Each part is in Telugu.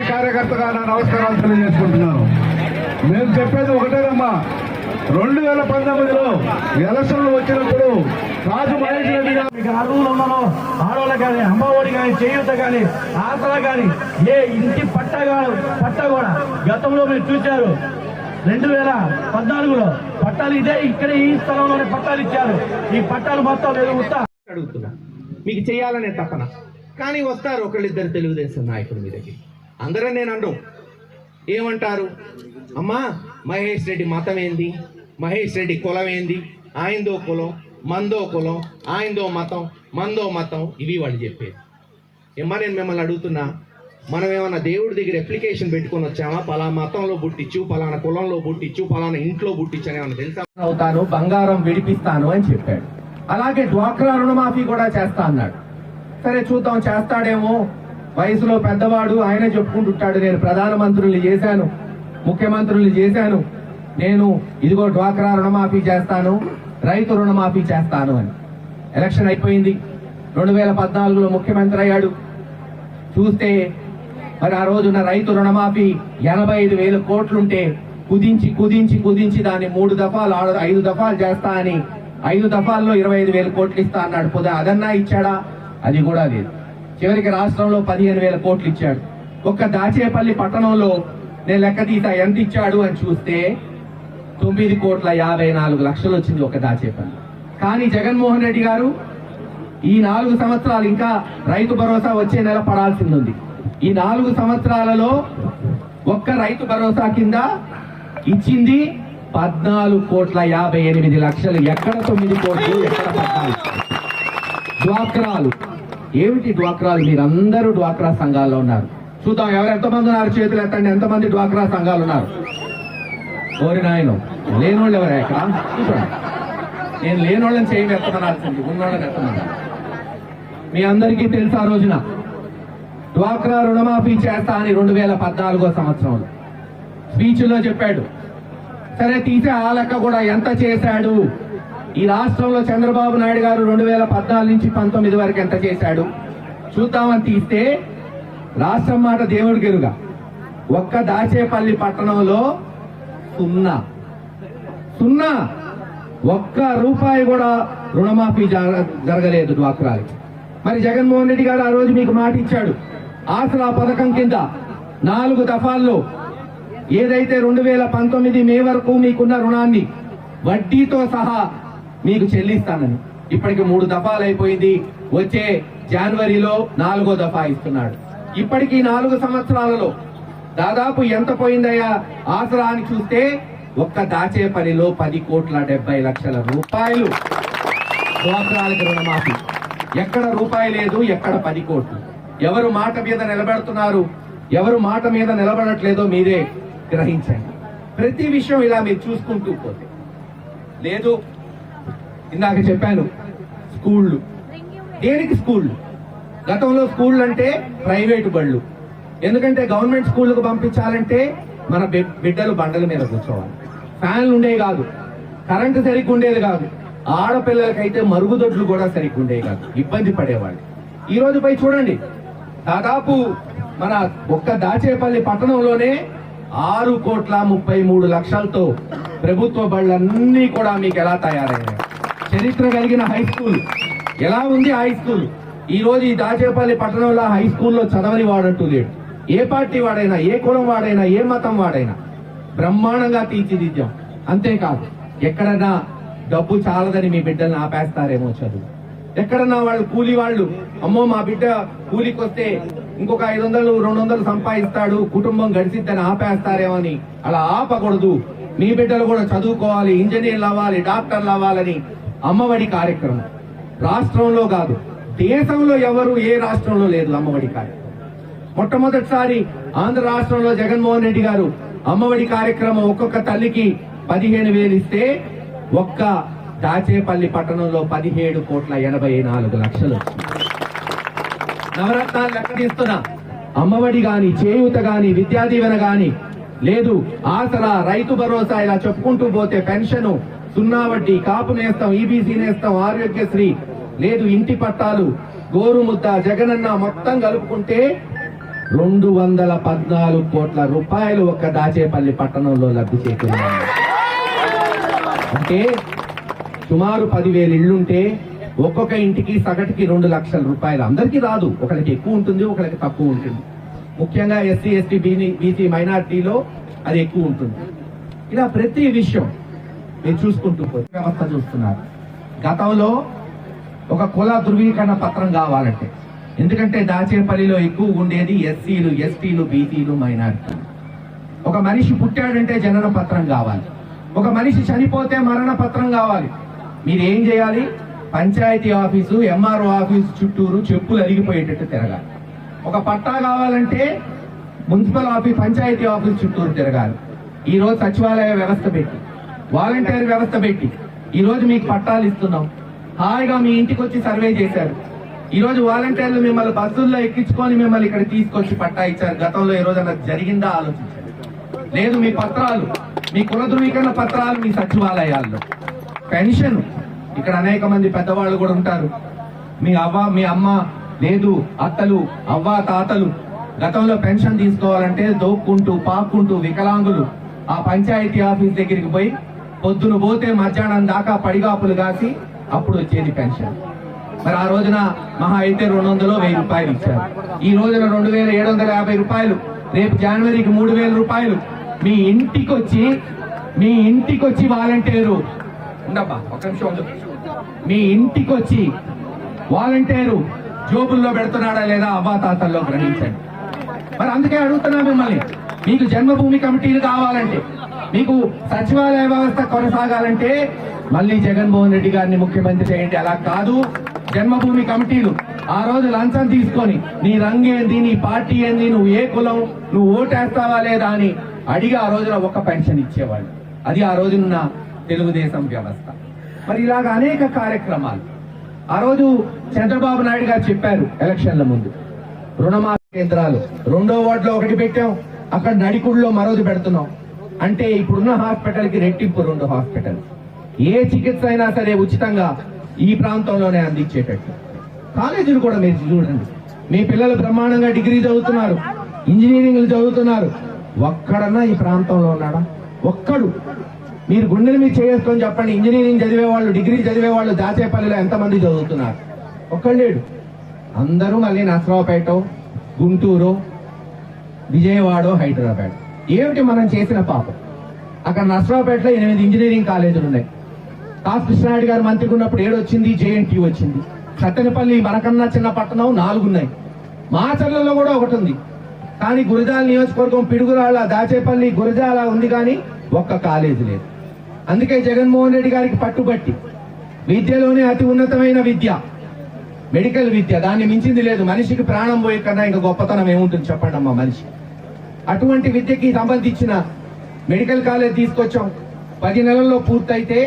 కార్యకర్తగా నా నమస్కారాలు తెలియజేసుకుంటున్నాను. నేను చెప్పేది ఒకటేనమ్మా, 2019లో ఎలక్షన్లు వచ్చినప్పుడు రాజు మహేష్ రెడ్డి గారు మీకు అరువులు ఉన్నారో ఆడవాళ్ళ కానీ, అమ్మఒడి కానీ, చేయూత కానీ, ఆసరా కానీ, ఏ ఇంటి పట్ట కూడా గతంలో మీరు చూశారు. 2014లో పట్టాలు ఇదే ఇక్కడ ఈ స్థలంలోనే పట్టాలు ఇచ్చారు. ఈ పట్టాలు మొత్తం అడుగుతున్నా, మీకు చేయాలనే తపన. కానీ వస్తారు ఒకళ్ళిద్దరు తెలుగుదేశం నాయకులు మీ దగ్గర. అందరూ నేను అండం ఏమంటారు, అమ్మా మహేష్ రెడ్డి మతం ఏంది, మహేష్ రెడ్డి కులం ఏంది, ఆయనదో కులం మందో కులం, ఆయనదో మతం మందో మతం, ఇవి వాళ్ళు చెప్పేది. ఏమ్మా నేను మిమ్మల్ని అడుగుతున్నా, మనం ఏమన్నా దేవుడి దగ్గర అప్లికేషన్ పెట్టుకొని వచ్చామా, పలానా మతంలో పుట్టించు, పలానా కులంలో పుట్టించు, పలానా ఇంట్లో పుట్టించు అని ఏమన్నా తెలుసా? అవుతాను, బంగారం విడిపిస్తాను అని చెప్పాడు. అలాగే డ్వాక్రా రుణమాఫీ కూడా చేస్తా అన్నాడు. సరే చూద్దాం, చేస్తాడేమో, వయసులో పెద్దవాడు, ఆయన చెప్పుకుంటుంటాడు నేను ప్రధానమంత్రులు చేశాను, ముఖ్యమంత్రులు చేశాను, నేను ఇదిగో డ్వాక్రా రుణమాఫీ చేస్తాను, రైతు రుణమాఫీ చేస్తాను అని. ఎలక్షన్ అయిపోయింది, 2014లో ముఖ్యమంత్రి అయ్యాడు. చూస్తే మరి ఆ రోజున రైతు రుణమాఫీ 85,000 కోట్లుంటే కుదించి కుదించి కుదించి దాన్ని 3 దఫాలు 5 దఫాలు చేస్తా అని 5 దఫాల్లో 25,000 కోట్లు ఇస్తా అన్నాడు. పొద్దు అదన్నా ఇచ్చాడా? అది కూడా లేదు. చివరికి రాష్ట్రంలో 15,000 కోట్లు ఇచ్చాడు. ఒక్క దాచేపల్లి పట్టణంలో నేను లెక్క తీసా ఎంత ఇచ్చాడు అని చూస్తే 9,54,00,000 వచ్చింది ఒక దాచేపల్లి. కానీ జగన్మోహన్ రెడ్డి గారు ఈ 4 సంవత్సరాలు, ఇంకా రైతు భరోసా వచ్చే నెల పడాల్సింది ఉంది, ఈ 4 సంవత్సరాలలో ఒక్క రైతు భరోసా కింద ఇచ్చింది 14,58,00,000. ఎక్కడ 9 కోట్లు, ఎక్కడ 14? డ్వాక్రాలు ఏమిటి? డ్వాక్రాలు మీరందరూ డ్వాక్రా సంఘాల్లో ఉన్నారు. చూద్దాం ఎవరు ఎంతమంది ఉన్నారు, చేతులు ఎత్తండి. ఎంతమంది డ్వాక్రా సంఘాలు ఉన్నారు? ఓరి నాయన, లేనోళ్ళు ఎవరు ఎక్కడ? నేను లేనోళ్ళని చేయని ఎత్తమనాల్సింది, ఉన్నోళ్ళని ఎత్తమన్నా. మీ అందరికీ తెలుసు ఆ రోజున డ్వాక్రా రుణమాఫీ చేస్తా అని 2014 సంవత్సరంలో స్పీచ్ లో చెప్పాడు. సరే తీసే ఆ లెక్క కూడా ఎంత చేశాడు ఈ రాష్ట్రంలో చంద్రబాబు నాయుడు గారు 2014 నుంచి 19 వరకు ఎంత చేశాడు చూద్దామని తీస్తే రాష్ట్రం మాట దేవుడి గెలుగా ఒక్క దాచేపల్లి పట్టణంలో 0 ఒక్క రూపాయి కూడా రుణమాఫీ జరగలేదు డ్వాక్రాలకి. మరి జగన్మోహన్ రెడ్డి గారు ఆ రోజు మీకు మాట ఇచ్చాడు, ఆసరా పథకం కింద 4 దఫాల్లో ఏదైతే 2019 మే వరకు మీకున్న రుణాన్ని వడ్డీతో సహా మీకు చెల్లిస్తానని. ఇప్పటికి 3 దఫాలు అయిపోయింది. వచ్చే జనవరిలో 4వ దఫా ఇస్తున్నాడు. ఇప్పటికీ 4 సంవత్సరాలలో దాదాపు ఎంత పోయిందయ్యా ఆసరా అని చూస్తే ఒక్క దాచేపల్లిలో 10,70,00,000 రూపాయలు డ్వాక్రాలకు రుణమాఫీ. ఎక్కడ రూపాయి లేదు, ఎక్కడ 10 కోట్లు. ఎవరు మాట మీద నిలబెడుతున్నారు, ఎవరు మాట మీద నిలబడట్లేదో మీరే గ్రహించండి. ప్రతి విషయం ఇలా మీరు చూసుకుంటూ పోతే లేదు. ఇందాక చెప్పాను స్కూళ్ళు. దేనికి స్కూళ్ళు? గతంలో స్కూళ్ళు అంటే ప్రైవేటు బళ్ళు. ఎందుకంటే గవర్నమెంట్ స్కూళ్ళకు పంపించాలంటే మన బిడ్డలు బండల మీద కూర్చోవాలి, ఫ్యాన్లు ఉండేవి కాదు, కరెంటు సరిగ్గా ఉండేది కాదు, ఆడపిల్లలకైతే మరుగుదొడ్లు కూడా సరిగ్గా ఉండేవి కాదు, ఇబ్బంది పడేవాళ్ళు. ఈ రోజు పై చూడండి, దాదాపు మన ఒక్క దాచేపల్లి పట్టణంలోనే 6,33,00,000తో ప్రభుత్వ బళ్ళన్నీ కూడా మీకు ఎలా తయారయ్యాయి. చరిత్ర కలిగిన హై స్కూల్ ఎలా ఉంది? హై స్కూల్ ఈ రోజు ఈ దాచేపల్లి పట్టణంలో హై స్కూల్లో చదవని వాడంటూ లేడు. ఏ పార్టీ వాడైనా, ఏ కులం వాడైనా, ఏ మతం వాడైనా బ్రహ్మాండంగా తీర్చిదిద్దాం. అంతేకాదు ఎక్కడన్నా డబ్బు చాలదని మీ బిడ్డల్ని ఆపేస్తారేమో చదువు. ఎక్కడన్నా వాళ్ళు కూలీ వాళ్ళు, అమ్మో మా బిడ్డ కూలికి వస్తే ఇంకొక 500-200 సంపాదిస్తాడు, కుటుంబం గడిచిద్దని ఆపేస్తారేమో అని అలా ఆపకూడదు. మీ బిడ్డలు కూడా చదువుకోవాలి, ఇంజనీర్లు అవ్వాలి, డాక్టర్లు అవ్వాలని అమ్మఒడి కార్యక్రమం రాష్ట్రంలో కాదు దేశంలో ఎవరు ఏ రాష్ట్రంలో లేదు అమ్మఒడి కార్యక్రమం. మొట్టమొదటిసారి ఆంధ్ర రాష్ట్రంలో జగన్మోహన్ రెడ్డి గారు అమ్మఒడి కార్యక్రమం ఒక్కొక్క తల్లికి 15,000 ఇస్తే ఒక్క దాచేపల్లి పట్టణంలో 17,84,00,000. నవరత్నాలు లెక్క తీస్తున్నా అమ్మఒడి గాని, చేయూత గాని, విద్యా దీవెన గాని లేదు, ఆసరా, రైతు భరోసా, ఇలా చెప్పుకుంటూ పోతే పెన్షన్, 0 వడ్డీ, కాపు నేస్తాం, ఈబీసీ నేస్తాం, ఆరోగ్యశ్రీ, లేదు ఇంటి పట్టాలు, గోరుముద్ద, జగనన్న మొత్తం కలుపుకుంటే 214 కోట్ల రూపాయలు ఒక్క దాచేపల్లి పట్టణంలో లబ్ధి చేకూరింది. అంటే సుమారు 10,000 ఇళ్లుంటే ఒక్కొక్క ఇంటికి సగటుకి 2 లక్షల రూపాయలు. అందరికీ రాదు, ఒకరికి ఎక్కువ ఉంటుంది, ఒకరికి తక్కువ ఉంటుంది. ముఖ్యంగా ఎస్సీ, ఎస్టీ, బీసీ మైనార్టీలో అది ఎక్కువ ఉంటుంది. ఇలా ప్రతి విషయం మీరు చూసుకుంటూ పోతే వ్యవస్థ చూస్తున్నారు. గతంలో ఒక కుల ధృవీకరణ పత్రం కావాలంటే, ఎందుకంటే దాచేపల్లిలో ఎక్కువ ఉండేది ఎస్సీలు, ఎస్టీలు, బీసీలు, మైనార్టీలు. ఒక మనిషి పుట్టాడంటే జనన పత్రం కావాలి, ఒక మనిషి చనిపోతే మరణ పత్రం కావాలి. మీరేం చేయాలి? పంచాయతీ ఆఫీసు, ఎంఆర్ఓ ఆఫీసు చుట్టూరు చెప్పులు అరిగిపోయేటట్టు తిరగాలి. ఒక పట్టా కావాలంటే మున్సిపల్ ఆఫీస్, పంచాయతీ ఆఫీస్ చుట్టూరు తిరగాలి. ఈ రోజు సచివాలయ వ్యవస్థ పెట్టి, వాలంటీర్ వ్యవస్థ పెట్టి ఈ రోజు మీకు పట్టాలు ఇస్తున్నాం. హాయిగా మీ ఇంటికి వచ్చి సర్వే చేశారు. ఈ రోజు వాలంటీర్లు మిమ్మల్ని బస్సుల్లో ఎక్కించుకొని మిమ్మల్ని ఇక్కడ తీసుకొచ్చి పట్టా ఇచ్చారు. గతంలో ఈ రోజు అన్నది జరిగిందా ఆలోచించారు. లేదు, మీ పత్రాలు, మీ కుల ధృవీకరణ పత్రాలు మీ సచివాలయాల్లో. పెన్షన్, ఇక్కడ అనేక మంది పెద్దవాళ్ళు కూడా ఉంటారు. మీ అమ్మ లేదు, అత్తలు, అవ్వ, తాతలు గతంలో పెన్షన్ తీసుకోవాలంటే దోక్కుంటూ పాక్కుంటూ వికలాంగులు ఆ పంచాయతీ ఆఫీస్ దగ్గరికి పోయి పొద్దున పోతే మధ్యాహ్నం దాకా పడిగాపులు కాసి అప్పుడు వచ్చేది పెన్షన్. మరి ఆ రోజున మహా అయితే 200-1000 రూపాయలు ఇచ్చారు. ఈ రోజున 2,750 రూపాయలు, రేపు జనవరికి 3,000 రూపాయలు. మీ ఇంటికొచ్చి వాలంటీరు ఉండబ్బా, ఒక నిమిషం ఉండు. మీ ఇంటికొచ్చి వాలంటీరు జోబుల్లో పెడుతున్నాడా లేదా అవ్వాతాతల్లో గ్రహించండి. మరి అందుకే అడుగుతున్నా మిమ్మల్ని, మీకు జన్మభూమి కమిటీలు కావాలంటే, మీకు సచివాలయ వ్యవస్థ కొనసాగాలంటే మళ్ళీ జగన్మోహన్ రెడ్డి గారిని ముఖ్యమంత్రి చేయండి. అలా కాదు, జన్మభూమి కమిటీలు ఆ రోజు లంచం తీసుకొని నీ రంగేంది, నీ పార్టీ ఏంది, నువ్వు ఏ కులం, నువ్వు ఓటేస్తావా లేదా అని అడిగి ఆ రోజున ఒక్క పెన్షన్ ఇచ్చేవాళ్ళు. అది ఆ రోజున్న తెలుగుదేశం వ్యవస్థ. మరి ఇలాగ అనేక కార్యక్రమాలు ఆ రోజు చంద్రబాబు నాయుడు గారు చెప్పారు ఎలక్షన్ల ముందు. రుణమాఫీ కేంద్రాలు 2వ వార్డులో ఒకటి పెట్టాం, అక్కడ నడికుడిలో మరోది పెడుతున్నాం. అంటే ఇప్పుడున్న హాస్పిటల్ కి రెట్టింపు 2 హాస్పిటల్. ఏ చికిత్స అయినా సరే ఉచితంగా ఈ ప్రాంతంలోనే అందించేటట్టు. కాలేజీలు కూడా మీరు చూడండి, మీ పిల్లలు బ్రహ్మాండంగా డిగ్రీ చదువుతున్నారు, ఇంజనీరింగ్లు చదువుతున్నారు. ఒక్కడన్నా ఈ ప్రాంతంలో ఉన్నాడా? ఒక్కడు? మీరు గుండెలు మీద చేసుకొని చెప్పండి, ఇంజనీరింగ్ చదివేవాళ్ళు, డిగ్రీ చదివేవాళ్ళు దాచేపల్లిలో ఎంతమంది చదువుతున్నారు? ఒక్కళ్ళేడు. అందరూ మళ్ళీ నసరావుపేట, గుంటూరు, విజయవాడ, హైదరాబాద్. ఏమిటి మనం చేసిన పాపం? అక్కడ నసరావుపేటలో 8 ఇంజనీరింగ్ కాలేజీలు ఉన్నాయి. కాసు కృష్ణారెడ్డి గారు మంత్రిగా ఉన్నప్పుడు 7 వచ్చింది, జేఎన్టీ వచ్చింది. సత్తెనపల్లి మనకన్నా చిన్న పట్టణం 4 ఉన్నాయి. మాచర్లలో కూడా ఒకటి ఉంది. కానీ గురజాల నియోజకవర్గం పిడుగురాళ్ళ, దాచేపల్లి, గురజాల ఉంది, కానీ ఒక్క కాలేజీ లేదు. అందుకే జగన్మోహన్ రెడ్డి గారికి పట్టుబట్టి విద్యలోనే అతి ఉన్నతమైన విద్య మెడికల్ విద్య, దాన్ని మించింది లేదు. మనిషికి ప్రాణం పోయే కన్నా ఇంకా గొప్పతనం ఏముంటుంది చెప్పండి అమ్మా మనిషి. అటువంటి విద్యకి సంబంధించిన మెడికల్ కాలేజ్ తీసుకొచ్చాం. 10 నెలల్లో పూర్తయితే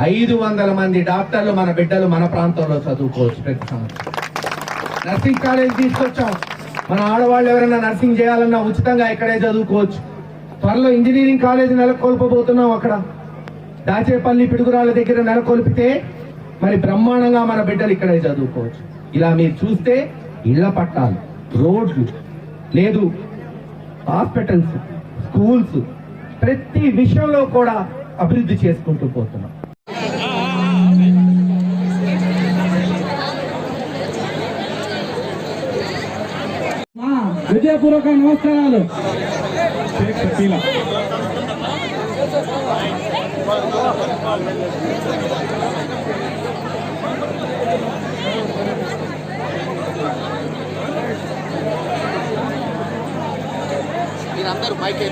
500 మంది డాక్టర్లు మన బిడ్డలు మన ప్రాంతంలో చదువుకోవచ్చు ప్రతి సంవత్సరం. నర్సింగ్ కాలేజ్ తీసుకొచ్చాం. మన ఆడవాళ్ళు ఎవరైనా నర్సింగ్ చేయాలన్నా ఉచితంగా ఇక్కడే చదువుకోవచ్చు. త్వరలో ఇంజనీరింగ్ కాలేజ్ నెలకొల్పబోతున్నాం. అక్కడ దాచేపల్లి, పిడుగురాళ్ళ దగ్గర నెలకొల్పితే మరి బ్రహ్మాండంగా మన బిడ్డలు ఇక్కడే చదువుకోవచ్చు. ఇలా మీరు చూస్తే ఇళ్ల పట్టాలు, రోడ్లు, లేదు హాస్పిటల్స్, స్కూల్స్, ప్రతి విషయంలో కూడా అభివృద్ధి చేసుకుంటూ పోతున్నాం. హృదయపూర్వక నమస్కారాలు. మీరందరూ పైకి